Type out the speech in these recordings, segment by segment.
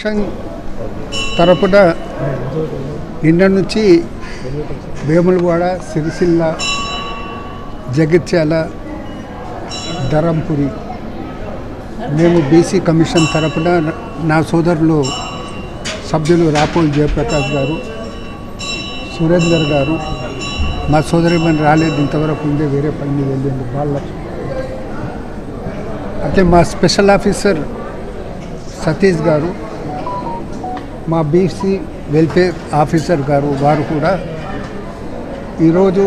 Commission తరపున నిన్న నుంచి వేములవాడ, సిరిసిల్ల, జగిత్యాల, ధరంపురి మేము బీసీ కమిషన్ తరపున నా సోదరులు సభ్యులు రాపోల్ జయప్రకాష్ గారు, సురేందర్ గారు, మా సోదరిమని రాలేదు ఇంతవరకు ఉండే వేరే పని మీద వెళ్ళింది వాళ్ళ. అయితే మా స్పెషల్ ఆఫీసర్ సతీష్ గారు, మా బీసీ వెల్ఫేర్ ఆఫీసర్ గారు వారు కూడా ఈరోజు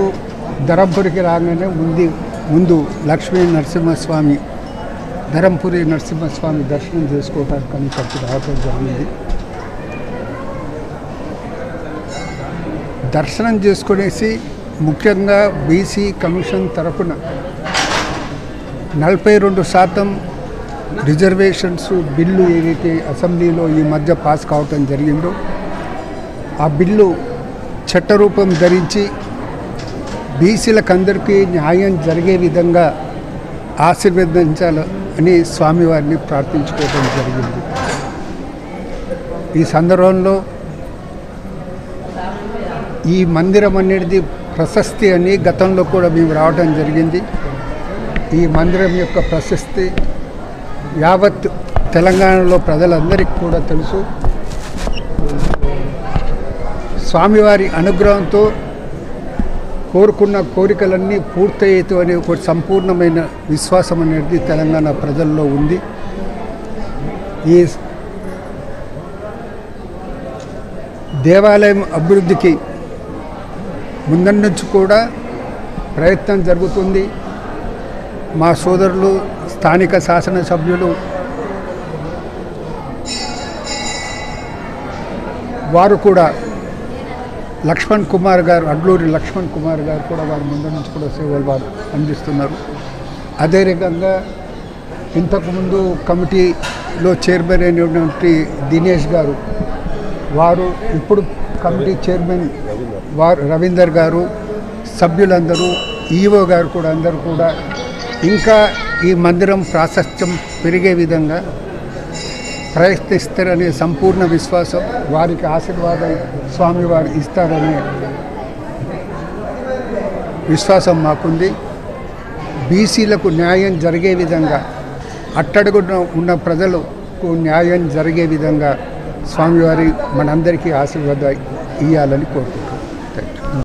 ధరంపురికి రాగానే ముందు లక్ష్మీ నరసింహస్వామి, ధరంపురి నరసింహస్వామి దర్శనం చేసుకోవడానికి అప్పుడు రావడం జరిగింది. దర్శనం చేసుకునేసి ముఖ్యంగా బీసీ కమిషన్ తరపున 42% రిజర్వేషన్స్ బిల్లు ఏదైతే అసెంబ్లీలో ఈ మధ్య పాస్ కావటం జరిగిందో ఆ బిల్లు చట్టరూపం ధరించి బీసీలకందరికీ న్యాయం జరిగే విధంగా ఆశీర్వదించాలని స్వామివారిని ప్రార్థించుకోవడం జరిగింది. ఈ సందర్భంలో ఈ మందిరం అనేది ప్రశస్తి అని గతంలో కూడా మేము రావడం జరిగింది. ఈ మందిరం యొక్క ప్రశస్తి యావత్ తెలంగాణలో ప్రజలందరికీ కూడా తెలుసు. స్వామివారి అనుగ్రహంతో కోరుకున్న కోరికలన్నీ పూర్తయ్యేతు అనే ఒక సంపూర్ణమైన విశ్వాసం అనేది తెలంగాణ ప్రజల్లో ఉంది. ఈ దేవాలయం అభివృద్ధికి ముందు నుంచి కూడా ప్రయత్నం జరుగుతుంది. మా సోదరులు స్థానిక శాసనసభ్యులు వారు కూడా లక్ష్మణ్ కుమార్ గారు, అడ్లూరి లక్ష్మణ్ కుమార్ గారు కూడా వారి ముందు నుంచి కూడా సేవలు వారు అందిస్తున్నారు. అదే రకంగా ఇంతకుముందు కమిటీలో చైర్మన్ అయినటువంటి దినేష్ గారు, వారు ఇప్పుడు కమిటీ చైర్మన్ వారు రవీందర్ గారు, సభ్యులందరూ, ఈఓ గారు కూడా అందరూ కూడా ఇంకా ఈ మందిరం ప్రాశస్త్యం పెరిగే విధంగా ప్రయత్నిస్తారనే సంపూర్ణ విశ్వాసం, వారికి ఆశీర్వాదం స్వామివారు ఇస్తారనే విశ్వాసం మాకుంది. బీసీలకు న్యాయం జరిగే విధంగా, అట్టడుగున ఉన్న ప్రజలకు న్యాయం జరిగే విధంగా స్వామివారి మనందరికీ ఆశీర్వాదం ఇవ్వాలని కోరుకుంటున్నాం.